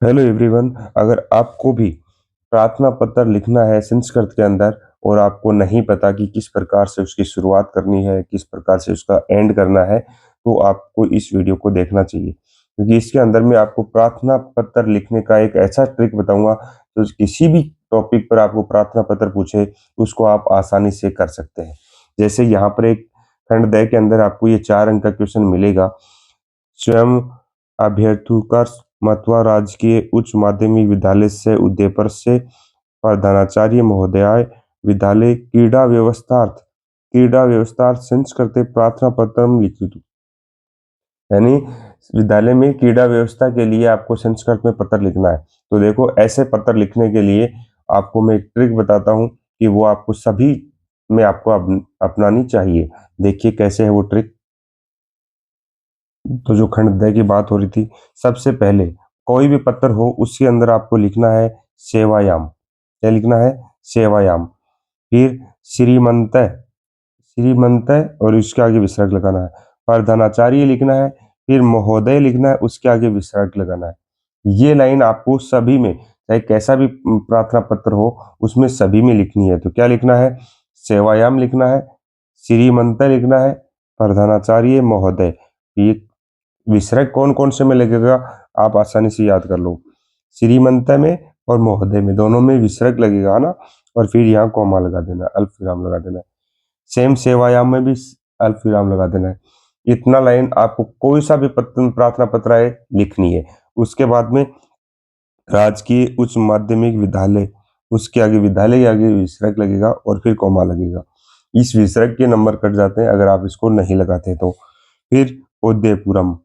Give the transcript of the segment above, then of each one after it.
Hello everyone. अगर आपको भी प्रार्थना पत्र लिखना है संस्कृत के अंदर और आपको नहीं पता कि किस प्रकार से उसकी शुरुआत करनी है, किस प्रकार से उसका एंड करना है, तो आपको इस वीडियो को देखना चाहिए, क्योंकि इसके अंदर मैं आपको प्रार्थना पत्र लिखने का एक ऐसा ट्रिक बताऊंगा तो किसी भी टॉपिक पर आपको प्रार्थना पत्र पूछे उसको आप आसानी से कर सकते हैं। जैसे यहाँ पर एक खंड दय के अंदर आपको ये 4 अंक का क्वेश्चन मिलेगा। स्वयं अभ्यर्थी का मध्वा राजकीय उच्च माध्यमिक विद्यालय से उदयपुर से प्रधानाचार्य महोदयाय विद्यालय क्रीडा व्यवस्थार्थ संस्कृते प्रार्थना पत्रम लिखितु। यानी विद्यालय में क्रीडा व्यवस्था के लिए आपको संस्कृत में पत्र लिखना है। तो देखो, ऐसे पत्र लिखने के लिए आपको मैं एक ट्रिक बताता हूँ कि वो आपको सभी में आपको अपनानी चाहिए। देखिए कैसे है वो ट्रिक। तो जो खंडोदय की बात हो रही थी, सबसे पहले कोई भी पत्र हो उसके अंदर आपको लिखना है सेवायाम। क्या लिखना है? सेवायाम। फिर श्रीमंत, श्रीमंत और उसके आगे विसर्ग लगाना है। प्रधानाचार्य लिखना है, फिर महोदय लिखना है, उसके आगे विसर्ग लगाना है। ये लाइन आपको सभी में, चाहे कैसा भी प्रार्थना पत्र हो उसमें सभी में लिखनी है। तो क्या लिखना है? सेवायाम लिखना है, श्रीमंत लिखना है, प्रधानाचार्य महोदय। ये विसर्ग कौन कौन से में लगेगा आप आसानी से याद कर लो। श्रीमंत में और महोदय में, दोनों में विसर्ग लगेगा ना, और फिर यहाँ कॉमा लगा देना, अल्प विराम लगा देना। सेम सेवायाम में भी अल्प विराम लगा देना है। इतना लाइन आपको कोई सा भी पत्र प्रार्थना पत्र है लिखनी है। उसके बाद में राजकीय उच्च माध्यमिक विद्यालय, उसके आगे विद्यालय के आगे विसर्ग लगेगा और फिर कॉमा लगेगा। इस विसर्ग के नंबर कट जाते हैं अगर आप इसको नहीं लगाते तो। फिर उदयपुरम,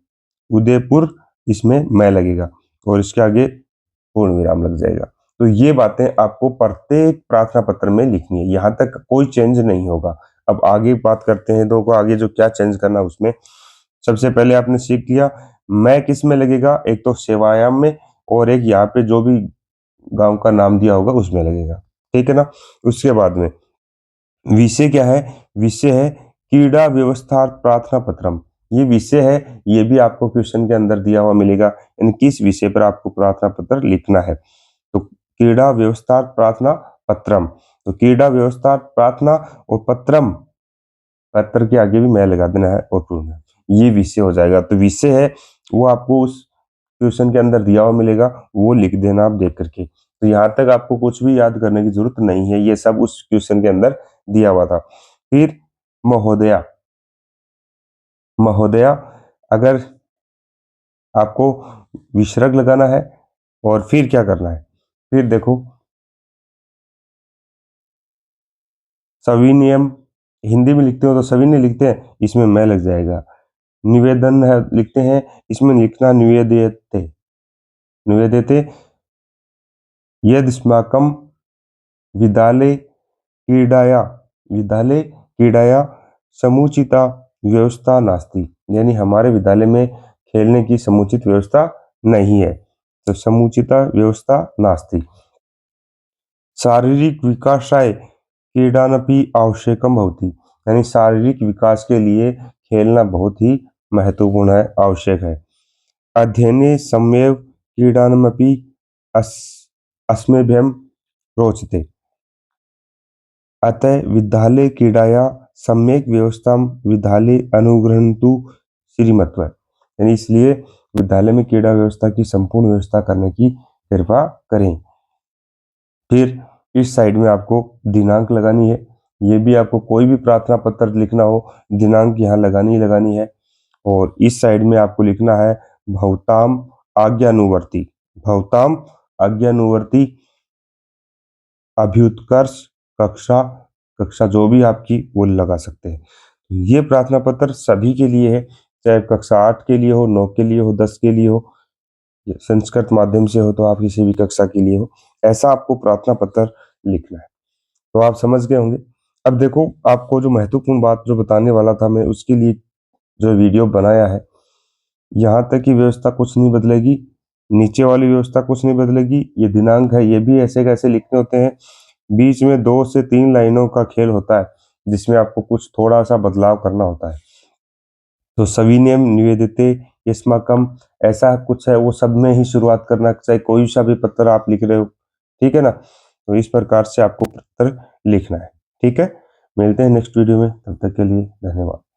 उदयपुर, इसमें मैं लगेगा और इसके आगे पूर्ण विराम लग जाएगा। तो ये बातें आपको प्रत्येक प्रार्थना पत्र में लिखनी है, यहाँ तक कोई चेंज नहीं होगा। अब आगे बात करते हैं, तो आगे जो क्या चेंज करना उसमें। सबसे पहले आपने सीख लिया मैं किस में लगेगा, एक तो सेवायाम में और एक यहाँ पे जो भी गांव का नाम दिया होगा उसमें लगेगा। ठीक है ना? उसके बाद में विषय क्या है? विषय है क्रीड़ा व्यवस्थार्थ प्रार्थना पत्रम। ये विषय है, ये भी आपको क्वेश्चन के अंदर दिया हुआ मिलेगा, यानी किस विषय पर आपको प्रार्थना पत्र लिखना है। तो क्रीड़ा व्यवस्थार्थ प्रार्थना पत्रम, तो क्रीड़ा व्यवस्थार्थ प्रार्थना और पत्रम, पत्र के आगे भी मैं लगा देना है और पूर्ण, ये विषय हो जाएगा। तो विषय है वो आपको उस क्वेश्चन के अंदर दिया हुआ मिलेगा, वो लिख देना आप देख करके। तो यहाँ तक आपको कुछ भी याद करने की जरूरत नहीं है, ये सब उस क्वेश्चन के अंदर दिया हुआ था। फिर महोदया, महोदया अगर आपको विसर्ग लगाना है और फिर क्या करना है, फिर देखो सविनियम, हिंदी में लिखते हो तो सविनय लिखते हैं, इसमें मैं लग जाएगा। निवेदन है लिखते हैं, इसमें लिखना निवेद्यते, निवेद्यते। यदस्माकं विद्यालय क्रीडाया, विद्यालय क्रीडाया समुचिता व्यवस्था नास्ति, यानी हमारे विद्यालय में खेलने की समुचित व्यवस्था नहीं है। तो समुचिता व्यवस्था नास्ति। शारीरिक विकासाय क्रीडानपि आवश्यकम भवति, यानी शारीरिक विकास के लिए खेलना बहुत ही महत्वपूर्ण है, आवश्यक है। अध्ययने सम्यक् क्रीडानमपि अस्मभ्यं रोचते, अतः विद्यालय क्रीडाया सम्यक व्यवस्था विद्यालय अनुगृह्णन्तु श्रीमत्व, यानी इसलिए विद्यालय में क्रीड़ा व्यवस्था की संपूर्ण व्यवस्था करने की कृपा करें। फिर इस साइड में आपको दिनांक लगानी है, ये भी आपको कोई भी प्रार्थना पत्र लिखना हो दिनांक यहाँ लगानी ही लगानी है। और इस साइड में आपको लिखना है भवताम आज्ञानुवर्ती, भवताम आज्ञानुवर्ती अभ्युत्कर्ष कक्षा, कक्षा जो भी आपकी वो लगा सकते हैं। ये प्रार्थना पत्र सभी के लिए है, चाहे कक्षा 8 के लिए हो, 9 के लिए हो, 10 के लिए हो, संस्कृत माध्यम से हो तो आप किसी भी कक्षा के लिए हो, ऐसा आपको प्रार्थना पत्र लिखना है। तो आप समझ गए होंगे। अब देखो, आपको जो महत्वपूर्ण बात जो बताने वाला था मैं, उसके लिए जो वीडियो बनाया है, यहाँ तक की व्यवस्था कुछ नहीं बदलेगी, नीचे वाली व्यवस्था कुछ नहीं बदलेगी। ये दिनांक है, ये भी ऐसे कैसे लिखने होते हैं, बीच में 2 से 3 लाइनों का खेल होता है जिसमें आपको कुछ थोड़ा सा बदलाव करना होता है। तो सविनयम निवेदिते युष्माकम, ऐसा कुछ है, वो सब में ही शुरुआत करना, चाहे कोई सा भी पत्र आप लिख रहे हो, ठीक है ना। तो इस प्रकार से आपको पत्र लिखना है, ठीक है। मिलते हैं नेक्स्ट वीडियो में, तब तक के लिए धन्यवाद।